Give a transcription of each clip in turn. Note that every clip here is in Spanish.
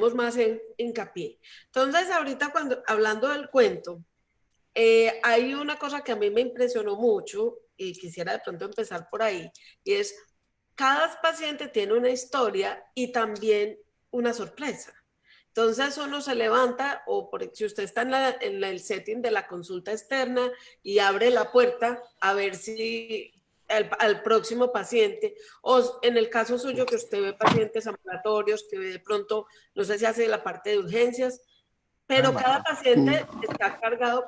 hacemos más hincapié. Entonces, ahorita hablando del cuento, hay una cosa que a mí me impresionó mucho y quisiera de pronto empezar por ahí, y es, cada paciente tiene una historia y también una sorpresa. Entonces uno se levanta, o si usted está en el setting de la consulta externa y abre la puerta a ver si al próximo paciente, o en el caso suyo que usted ve pacientes ambulatorios, que de pronto, no sé si hace la parte de urgencias, pero cada paciente está cargado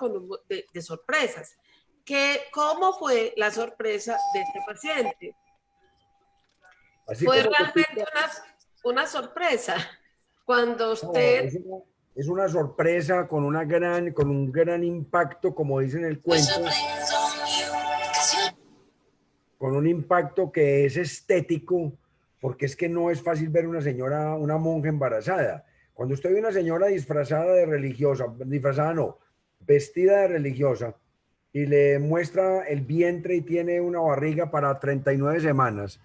de sorpresas. ¿Cómo fue la sorpresa de este paciente? Así Fue como realmente una sorpresa cuando no, usted... es una sorpresa con un gran impacto, como dice en el cuento, con un impacto que es estético, porque es que no es fácil ver una señora, una monja embarazada. Cuando usted ve una señora disfrazada de religiosa, disfrazada no, vestida de religiosa, y le muestra el vientre y tiene una barriga para 39 semanas,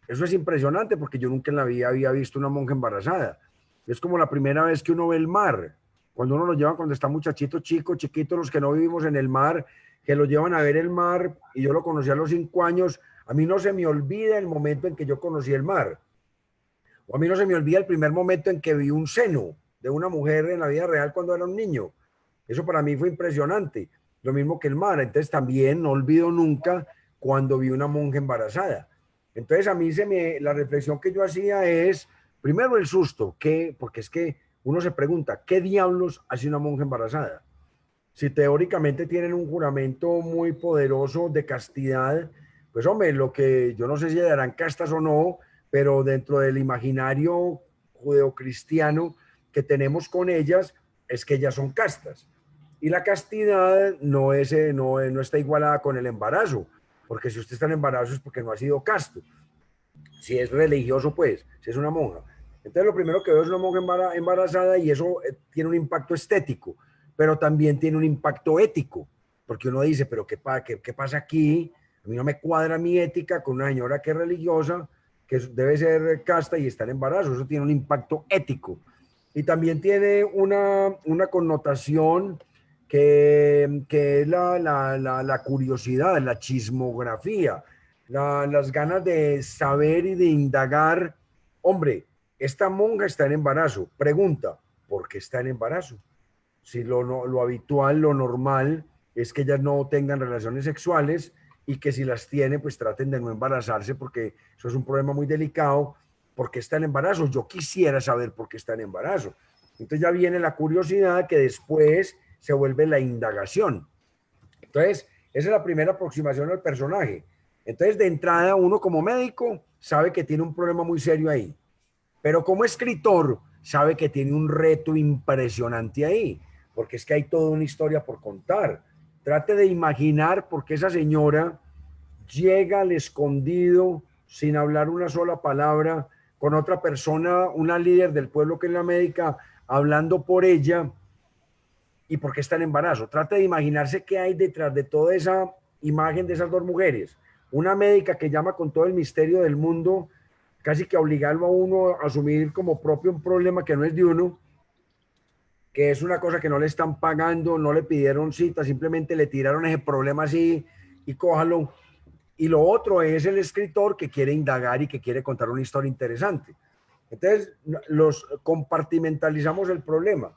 eso es impresionante porque yo nunca en la vida había visto una monja embarazada. Es como la primera vez que uno ve el mar. Cuando uno lo lleva, cuando está muchachito, chico, chiquito, los que no vivimos en el mar, que lo llevan a ver el mar, y yo lo conocí a los 5 años, a mí no se me olvida el momento en que yo conocí el mar. O a mí no se me olvida el primer momento en que vi un seno de una mujer en la vida real cuando era un niño. Eso para mí fue impresionante. Lo mismo que el mar. Entonces también no olvido nunca cuando vi una monja embarazada. Entonces a mí la reflexión que yo hacía es, primero el susto, porque es que uno se pregunta, ¿qué diablos hace una monja embarazada? Si teóricamente tienen un juramento muy poderoso de castidad, pues hombre, lo que yo no sé si darán castas o no, pero dentro del imaginario judeocristiano que tenemos con ellas, es que ellas son castas. Y la castidad no está igualada con el embarazo, porque si usted está en embarazo es porque no ha sido casto. Si es religioso, pues, si es una monja. Entonces lo primero que veo es una monja embarazada, y eso tiene un impacto estético, pero también tiene un impacto ético, porque uno dice, pero ¿qué pasa aquí? A mí no me cuadra mi ética con una señora que es religiosa, que debe ser casta y está en embarazo. Eso tiene un impacto ético. Y también tiene una connotación que es la curiosidad, la chismografía, las ganas de saber y de indagar. Hombre, esta monja está en embarazo. Pregunta, ¿por qué está en embarazo? Si lo habitual, lo normal, es que ellas no tengan relaciones sexuales, y que si las tiene, pues traten de no embarazarse, porque eso es un problema muy delicado. ¿Por qué está en embarazo? Yo quisiera saber por qué está en embarazo. Entonces ya viene la curiosidad, que después se vuelve la indagación. Entonces, esa es la primera aproximación al personaje. Entonces, de entrada, uno como médico sabe que tiene un problema muy serio ahí, pero como escritor sabe que tiene un reto impresionante ahí, porque es que hay toda una historia por contar. Trate de imaginar por qué esa señora llega al escondido sin hablar una sola palabra, con otra persona, una líder del pueblo que es la médica, hablando por ella, y por qué está en embarazo. Trate de imaginarse qué hay detrás de toda esa imagen de esas dos mujeres. Una médica que llama con todo el misterio del mundo, casi que obligarlo a uno a asumir como propio un problema que no es de uno, que es una cosa que no le están pagando, no le pidieron cita, simplemente le tiraron ese problema así y cójalo. Y lo otro es el escritor que quiere indagar y que quiere contar una historia interesante. Entonces, los compartimentalizamos el problema.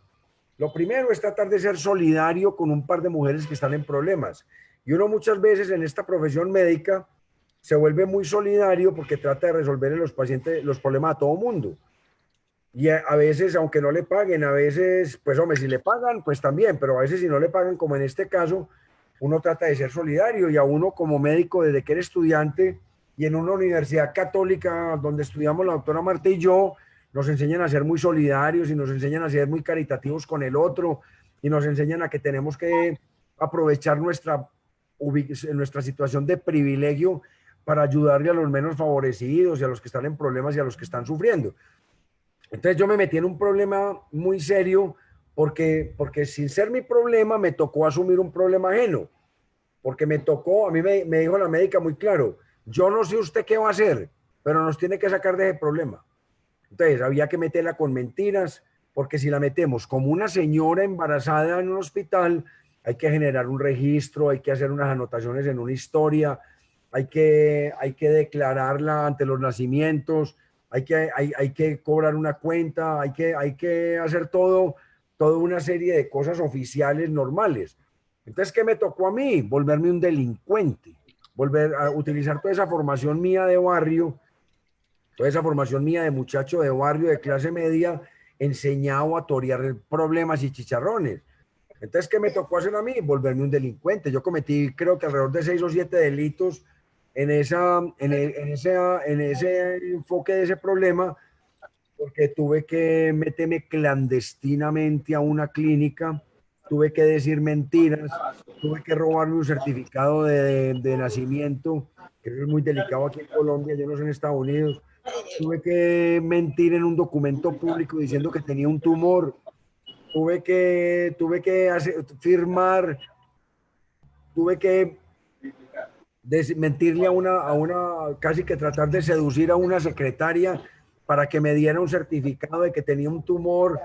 Lo primero es tratar de ser solidario con un par de mujeres que están en problemas. Y uno muchas veces en esta profesión médica se vuelve muy solidario porque trata de resolver en los pacientes los problemas a todo mundo. Y a veces, aunque no le paguen, a veces, pues hombre, si le pagan, pues también, pero a veces si no le pagan, como en este caso, uno trata de ser solidario. Y a uno como médico, desde que era estudiante y en una universidad católica donde estudiamos la doctora Marta y yo, nos enseñan a ser muy solidarios y nos enseñan a ser muy caritativos con el otro, y nos enseñan a que tenemos que aprovechar nuestra situación de privilegio para ayudarle a los menos favorecidos y a los que están en problemas y a los que están sufriendo. Entonces yo me metí en un problema muy serio, porque sin ser mi problema me tocó asumir un problema ajeno, porque me tocó, a mí me dijo la médica muy claro, yo no sé usted qué va a hacer, pero nos tiene que sacar de ese problema. Entonces había que meterla con mentiras, porque si la metemos como una señora embarazada en un hospital, hay que generar un registro, hay que hacer unas anotaciones en una historia, hay que declararla ante los nacimientos, hay que cobrar una cuenta, hay que hacer toda una serie de cosas oficiales normales. Entonces, ¿qué me tocó a mí? Volverme un delincuente, volver a utilizar toda esa formación mía de barrio, toda esa formación mía de muchacho de barrio, de clase media, enseñado a torear problemas y chicharrones. Entonces, ¿qué me tocó hacer a mí? Volverme un delincuente. Yo cometí, creo que alrededor de 6 o 7 delitos en ese enfoque de ese problema, porque tuve que meterme clandestinamente a una clínica, tuve que decir mentiras, tuve que robarme un certificado de nacimiento, que eso es muy delicado aquí en Colombia, yo no sé en Estados Unidos. Tuve que mentir en un documento público diciendo que tenía un tumor. Tuve que firmar, tuve que mentirle casi que tratar de seducir a una secretaria para que me diera un certificado de que tenía un tumor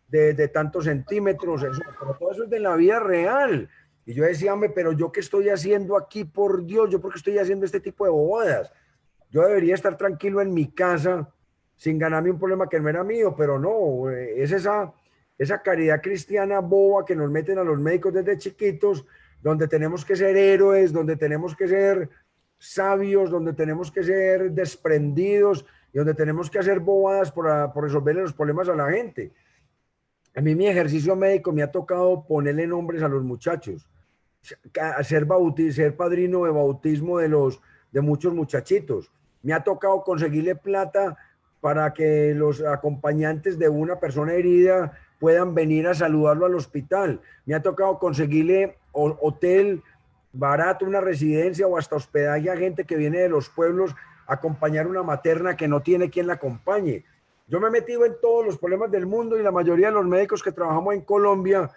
de tantos centímetros. Pero todo eso es de la vida real. Y yo decía, hombre, pero yo qué estoy haciendo aquí, por Dios, yo por qué estoy haciendo este tipo de bobadas. Yo debería estar tranquilo en mi casa sin ganarme un problema que no era mío, pero no, es esa caridad cristiana boba que nos meten a los médicos desde chiquitos, donde tenemos que ser héroes, donde tenemos que ser sabios, donde tenemos que ser desprendidos y donde tenemos que hacer bobadas por resolverle los problemas a la gente. A mí mi ejercicio médico me ha tocado ponerle nombres a los muchachos, ser padrino de bautismo de muchos muchachitos. Me ha tocado conseguirle plata para que los acompañantes de una persona herida puedan venir a saludarlo al hospital. Me ha tocado conseguirle hotel barato, una residencia o hasta hospedaje a gente que viene de los pueblos a acompañar una materna que no tiene quien la acompañe. Yo me he metido en todos los problemas del mundo y la mayoría de los médicos que trabajamos en Colombia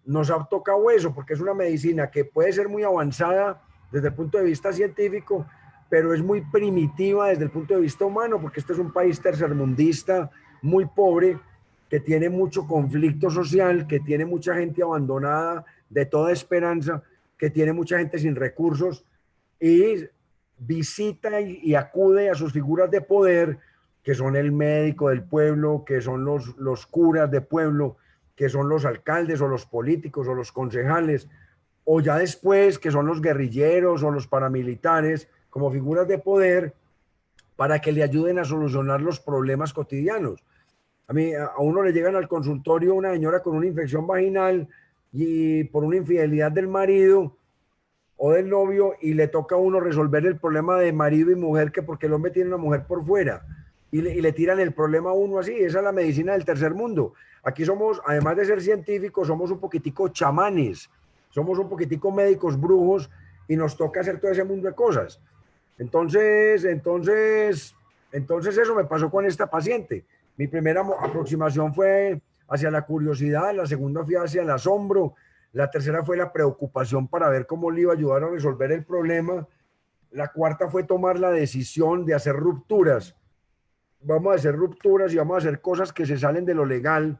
nos ha tocado eso, porque es una medicina que puede ser muy avanzada desde el punto de vista científico, pero es muy primitiva desde el punto de vista humano, porque este es un país tercermundista, muy pobre, que tiene mucho conflicto social, que tiene mucha gente abandonada de toda esperanza, que tiene mucha gente sin recursos y visita y acude a sus figuras de poder, que son el médico del pueblo, que son los curas de pueblo, que son los alcaldes o los políticos o los concejales, o ya después que son los guerrilleros o los paramilitares como figuras de poder para que le ayuden a solucionar los problemas cotidianos. A uno le llegan al consultorio una señora con una infección vaginal y por una infidelidad del marido o del novio y le toca a uno resolver el problema de marido y mujer, que porque el hombre tiene una mujer por fuera y le tiran el problema a uno así. Esa es la medicina del tercer mundo. Aquí somos, además de ser científicos, somos un poquitico chamanes, somos un poquitico médicos brujos y nos toca hacer todo ese mundo de cosas. Entonces eso me pasó con esta paciente. Mi primera aproximación fue hacia la curiosidad, la segunda fue hacia el asombro, la tercera fue la preocupación para ver cómo le iba a ayudar a resolver el problema, la cuarta fue tomar la decisión de hacer rupturas. Vamos a hacer rupturas y vamos a hacer cosas que se salen de lo legal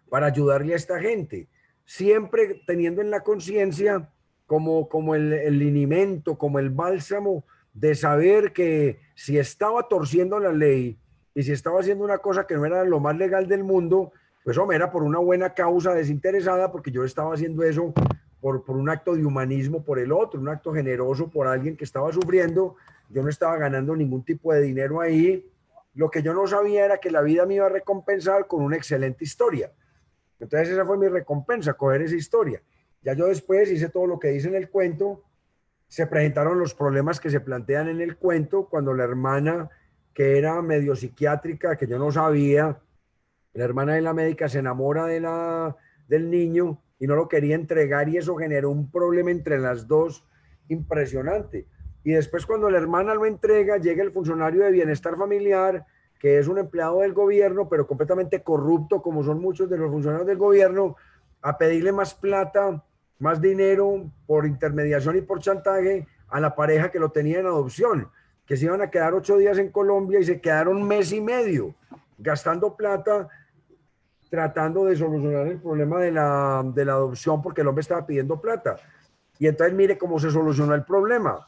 para ayudarle a esta gente, siempre teniendo en la conciencia como el linimento, como el bálsamo de saber que si estaba torciendo la ley y si estaba haciendo una cosa que no era lo más legal del mundo, pues hombre, era por una buena causa desinteresada, porque yo estaba haciendo eso por un acto de humanismo por el otro, un acto generoso por alguien que estaba sufriendo. Yo no estaba ganando ningún tipo de dinero ahí. Lo que yo no sabía era que la vida me iba a recompensar con una excelente historia. Entonces esa fue mi recompensa, coger esa historia. Ya yo después hice todo lo que dice en el cuento. Se presentaron los problemas que se plantean en el cuento cuando la hermana, que era medio psiquiátrica, que yo no sabía, la hermana de la médica se enamora del niño y no lo quería entregar, y eso generó un problema entre las dos impresionante. Y después cuando la hermana lo entrega, llega el funcionario de bienestar familiar, que es un empleado del gobierno, pero completamente corrupto, como son muchos de los funcionarios del gobierno, a pedirle más plata, más dinero por intermediación y por chantaje a la pareja que lo tenía en adopción, que se iban a quedar 8 días en Colombia y se quedaron 1 mes y medio gastando plata tratando de solucionar el problema de la adopción porque el hombre estaba pidiendo plata. Y entonces mire cómo se solucionó el problema.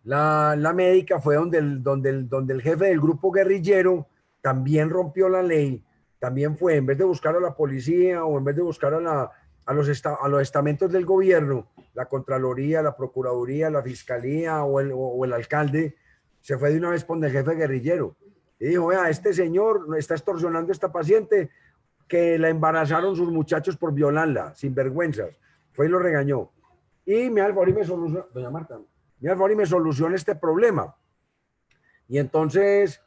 La médica fue donde el jefe del grupo guerrillero también rompió la ley, también fue, en vez de buscar a la policía o en vez de buscar a los estamentos del gobierno, la Contraloría, la Procuraduría, la Fiscalía o el alcalde, se fue de una vez con el jefe guerrillero. Y dijo, vea, este señor está extorsionando a esta paciente que la embarazaron sus muchachos por violarla, sin vergüenzas. Fue y lo regañó. Y me alvoró y me solucionó, doña Marta, me alvoró y me solucionó este problema. Y entonces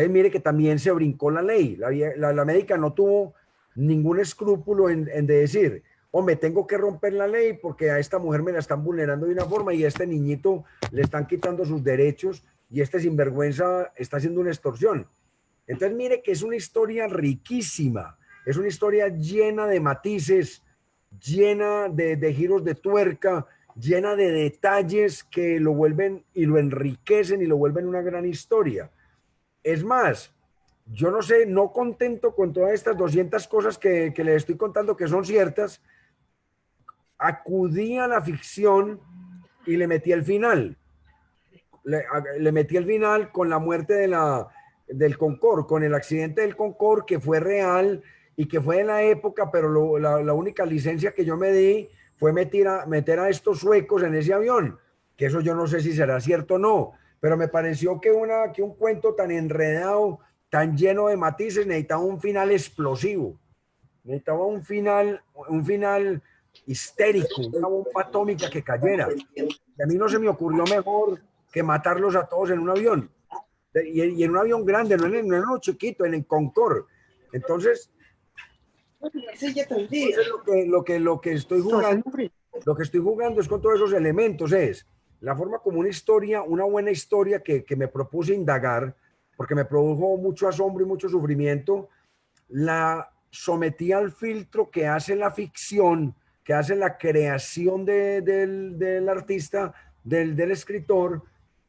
mire que también se brincó la ley. La médica no tuvo ningún escrúpulo en de decir, hombre, tengo que romper la ley porque a esta mujer me la están vulnerando de una forma y a este niñito le están quitando sus derechos y este sinvergüenza está haciendo una extorsión. Entonces, mire que es una historia riquísima, es una historia llena de matices, llena de giros de tuerca, llena de detalles que lo vuelven y lo enriquecen y lo vuelven una gran historia. Es más, yo no sé, no contento con todas estas 200 cosas que les estoy contando que son ciertas, acudí a la ficción y le metí el final. Le metí el final con la muerte del Concorde, con el accidente del Concorde que fue real y que fue en la época, pero la única licencia que yo me di fue meter a estos suecos en ese avión, que eso yo no sé si será cierto o no, pero me pareció que un cuento tan enredado, tan lleno de matices, necesitaba un final explosivo, necesitaba un final histérico, una bomba atómica que cayera. Y a mí no se me ocurrió mejor que matarlos a todos en un avión. Y en un avión grande, no en uno chiquito, en el Concorde. Entonces, lo que estoy jugando es con todos esos elementos, es la forma como una buena historia que me propuse indagar, porque me produjo mucho asombro y mucho sufrimiento, la sometí al filtro que hace la ficción, que hace la creación del artista, del escritor,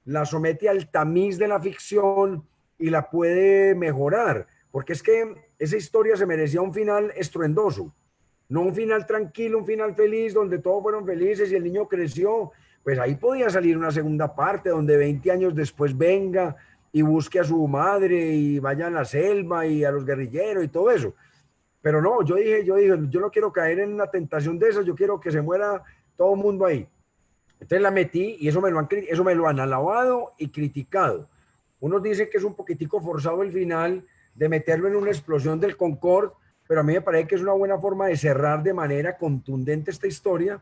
la somete al tamiz de la ficción y la puede mejorar, porque es que esa historia se merecía un final estruendoso, no un final tranquilo, un final feliz, donde todos fueron felices y el niño creció. Pues ahí podía salir una segunda parte, donde 20 años después venga y busque a su madre y vaya a la selva y a los guerrilleros y todo eso. Pero no, yo no quiero caer en una tentación de esas, yo quiero que se muera todo el mundo ahí. Entonces la metí y eso me lo han alabado y criticado. Unos dicen que es un poquitico forzado el final de meterlo en una explosión del Concorde, pero a mí me parece que es una buena forma de cerrar de manera contundente esta historia.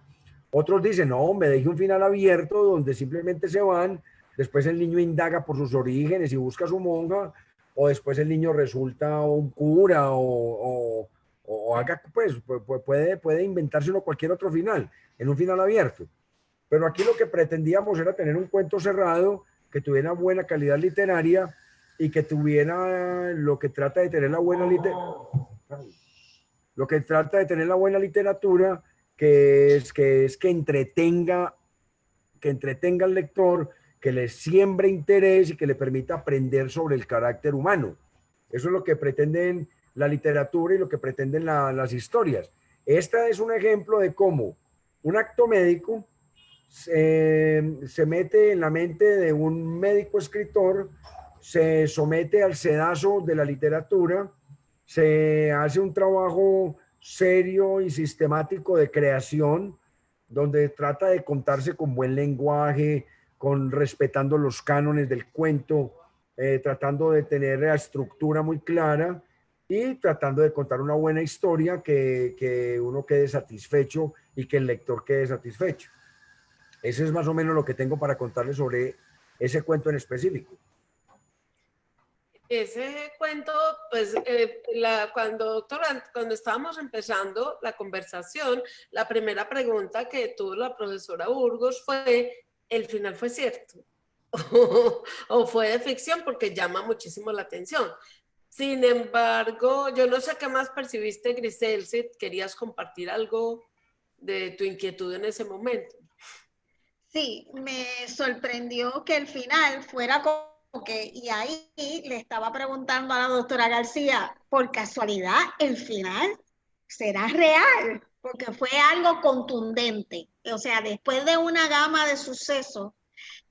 Otros dicen, no, me dejé un final abierto donde simplemente se van, después el niño indaga por sus orígenes y busca a su monja, o después el niño resulta un cura o haga, pues, puede inventarse uno cualquier otro final, en un final abierto. Pero aquí lo que pretendíamos era tener un cuento cerrado que tuviera buena calidad literaria y que tuviera lo que trata de tener la buena literatura, que entretenga al lector, que le siembre interés y que le permita aprender sobre el carácter humano. Eso es lo que pretenden la literatura y lo que pretenden las historias. Esta es un ejemplo de cómo un acto médico se mete en la mente de un médico escritor, se somete al sedazo de la literatura, se hace un trabajo serio y sistemático de creación, donde trata de contarse con buen lenguaje, respetando los cánones del cuento, tratando de tener la estructura muy clara y tratando de contar una buena historia que uno quede satisfecho y que el lector quede satisfecho. Eso es más o menos lo que tengo para contarles sobre ese cuento en específico. Ese cuento, pues, doctor, cuando estábamos empezando la conversación, la primera pregunta que tuvo la profesora Burgos fue, ¿el final fue cierto? ¿O fue de ficción? Porque llama muchísimo la atención. Sin embargo, yo no sé qué más percibiste, Grisel, si querías compartir algo de tu inquietud en ese momento. Sí, me sorprendió que el final fuera y ahí le estaba preguntando a la doctora García, por casualidad, el final será real, porque fue algo contundente. O sea, después de una gama de sucesos,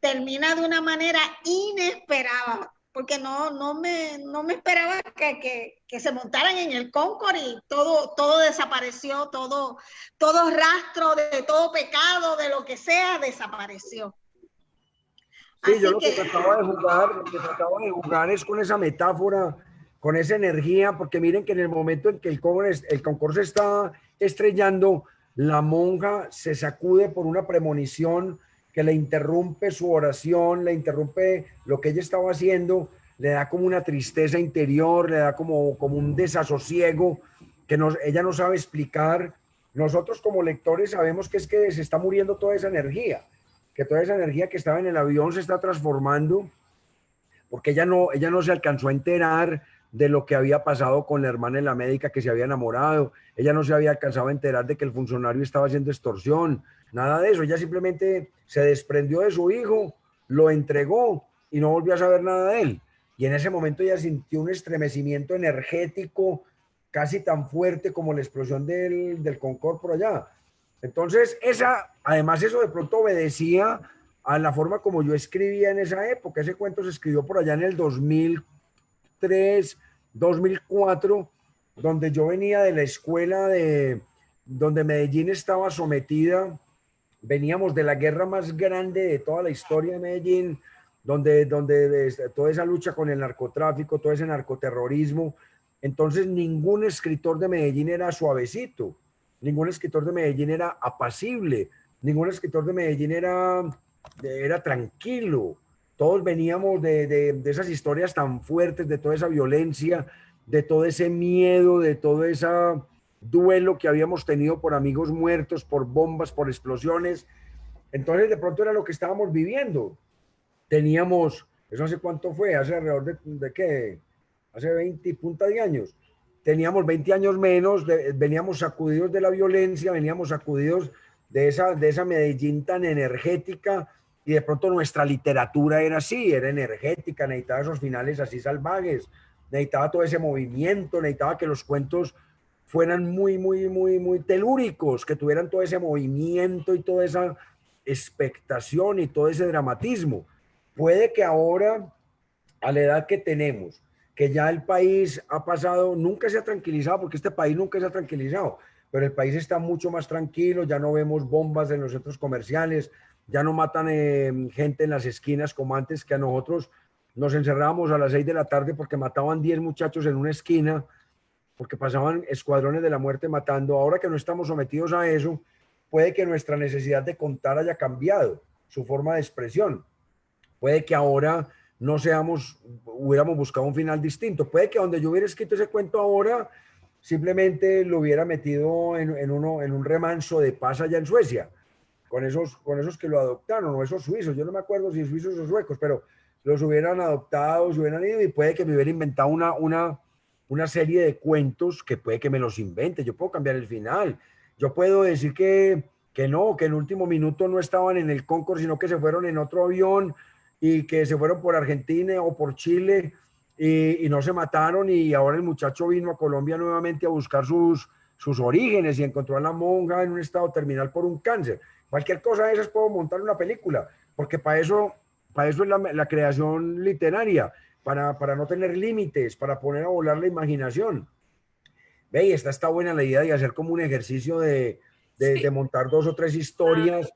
termina de una manera inesperada, porque no me esperaba que se montaran en el Concorde y todo desapareció, todo rastro de todo pecado, de lo que sea, desapareció. Sí, yo Así que lo que trataba de jugar es con esa metáfora, con esa energía, porque miren que en el momento en que el Concorde se está estrellando, la monja se sacude por una premonición que le interrumpe su oración, le interrumpe lo que ella estaba haciendo, le da como una tristeza interior, le da como un desasosiego que ella no sabe explicar. Nosotros como lectores sabemos que es que se está muriendo toda esa energía, que toda esa energía que estaba en el avión se está transformando, porque ella no se alcanzó a enterar de lo que había pasado con la hermana en la médica que se había enamorado, ella no se había alcanzado a enterar de que el funcionario estaba haciendo extorsión, nada de eso, ella simplemente se desprendió de su hijo, lo entregó y no volvió a saber nada de él. Y en ese momento ella sintió un estremecimiento energético casi tan fuerte como la explosión del Concorde por allá. Entonces, además eso de pronto obedecía a la forma como yo escribía en esa época. Ese cuento se escribió por allá en el 2003, 2004, donde yo venía de la escuela donde Medellín estaba sometida. Veníamos de la guerra más grande de toda la historia de Medellín, donde toda esa lucha con el narcotráfico, todo ese narcoterrorismo. Entonces, ningún escritor de Medellín era suavecito, ningún escritor de Medellín era apacible, ningún escritor de Medellín era tranquilo. Todos veníamos de esas historias tan fuertes, de toda esa violencia, de todo ese miedo, de todo ese duelo que habíamos tenido por amigos muertos, por bombas, por explosiones. Entonces, de pronto era lo que estábamos viviendo. Teníamos, eso hace cuánto fue, hace alrededor de qué, hace 20 y punta de años. Teníamos 20 años menos, veníamos sacudidos de la violencia, veníamos sacudidos de esa Medellín tan energética, y de pronto nuestra literatura era así, era energética, necesitaba esos finales así salvajes, necesitaba todo ese movimiento, necesitaba que los cuentos fueran muy telúricos, que tuvieran todo ese movimiento y toda esa expectación y todo ese dramatismo. Puede que ahora, a la edad que tenemos, que ya el país ha pasado, nunca se ha tranquilizado, porque este país nunca se ha tranquilizado, pero el país está mucho más tranquilo, ya no vemos bombas en los centros comerciales, ya no matan gente en las esquinas como antes, que a nosotros nos encerrábamos a las 6 de la tarde porque mataban 10 muchachos en una esquina, porque pasaban escuadrones de la muerte matando. Ahora que no estamos sometidos a eso, puede que nuestra necesidad de contar haya cambiado, su forma de expresión. Puede que ahora no hubiéramos buscado un final distinto. Puede que donde yo hubiera escrito ese cuento ahora, simplemente lo hubiera metido en un remanso de paz allá en Suecia, con esos que lo adoptaron, o esos suizos, yo no me acuerdo si suizos o suecos, pero los hubieran adoptado, se hubieran ido, y puede que me hubiera inventado una serie de cuentos que puede que me los invente. Yo puedo cambiar el final, yo puedo decir que no, que en último minuto no estaban en el Concorde, sino que se fueron en otro avión y que se fueron por Argentina o por Chile y no se mataron, y ahora el muchacho vino a Colombia nuevamente a buscar sus orígenes y encontró a la monja en un estado terminal por un cáncer. Cualquier cosa de esas puedo montar una película, porque para eso es la creación literaria, para no tener límites, para poner a volar la imaginación. Ve, y está buena la idea de hacer como un ejercicio de montar dos o tres historias Final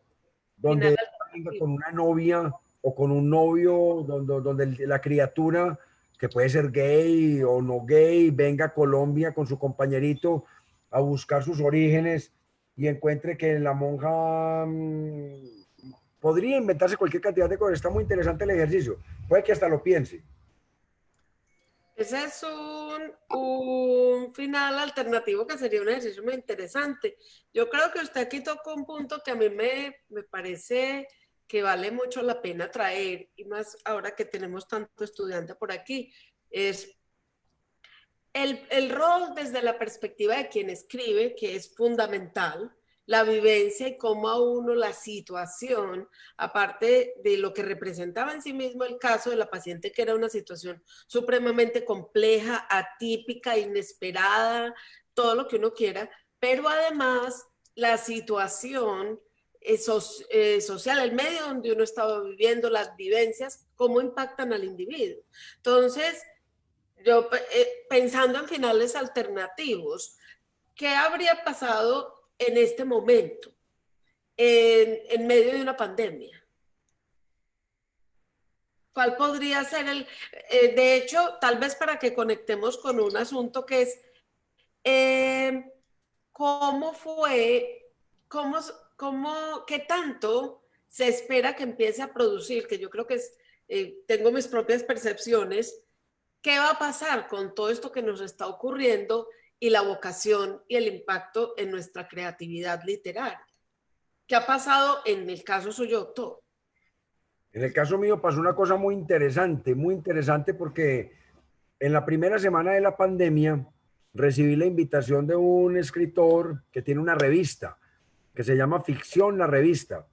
donde venga alternativo. con una novia o con un novio, donde la criatura, que puede ser gay o no gay, venga a Colombia con su compañerito a buscar sus orígenes y encuentre que la monja podría inventarse cualquier cantidad de cosas. Está muy interesante el ejercicio. Puede que hasta lo piense. Ese es un final alternativo que sería un ejercicio muy interesante. Yo creo que usted aquí tocó un punto que a mí me parece que vale mucho la pena traer, y más ahora que tenemos tanto estudiante por aquí, es el rol desde la perspectiva de quien escribe, que es fundamental, la vivencia y cómo a uno la situación, aparte de lo que representaba en sí mismo el caso de la paciente, que era una situación supremamente compleja, atípica, inesperada, todo lo que uno quiera, pero además la situación social, el medio donde uno estaba viviendo, las vivencias, cómo impactan al individuo. Entonces, yo pensando en finales alternativos, ¿qué habría pasado en este momento, en medio de una pandemia? ¿Cuál podría ser de hecho, tal vez para que conectemos con un asunto que es, eh, ¿cómo fue, cómo, qué tanto se espera que empiece a producir? Que yo creo que tengo mis propias percepciones. ¿Qué va a pasar con todo esto que nos está ocurriendo y la vocación y el impacto en nuestra creatividad literaria? ¿Qué ha pasado en el caso suyo, doctor? En el caso mío pasó una cosa muy interesante porque en la primera semana de la pandemia recibí la invitación de un escritor que tiene una revista que se llama Ficción, la revista.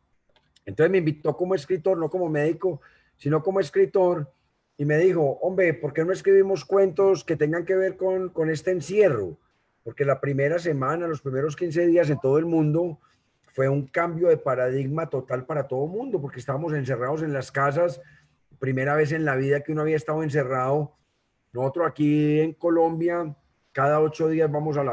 Entonces me invitó como escritor, no como médico, sino como escritor, y me dijo, hombre, ¿por qué no escribimos cuentos que tengan que ver con este encierro? Porque la primera semana, los primeros 15 días en todo el mundo fue un cambio de paradigma total para todo el mundo, porque estábamos encerrados en las casas, primera vez en la vida que uno había estado encerrado. Nosotros aquí en Colombia, cada 8 días vamos a la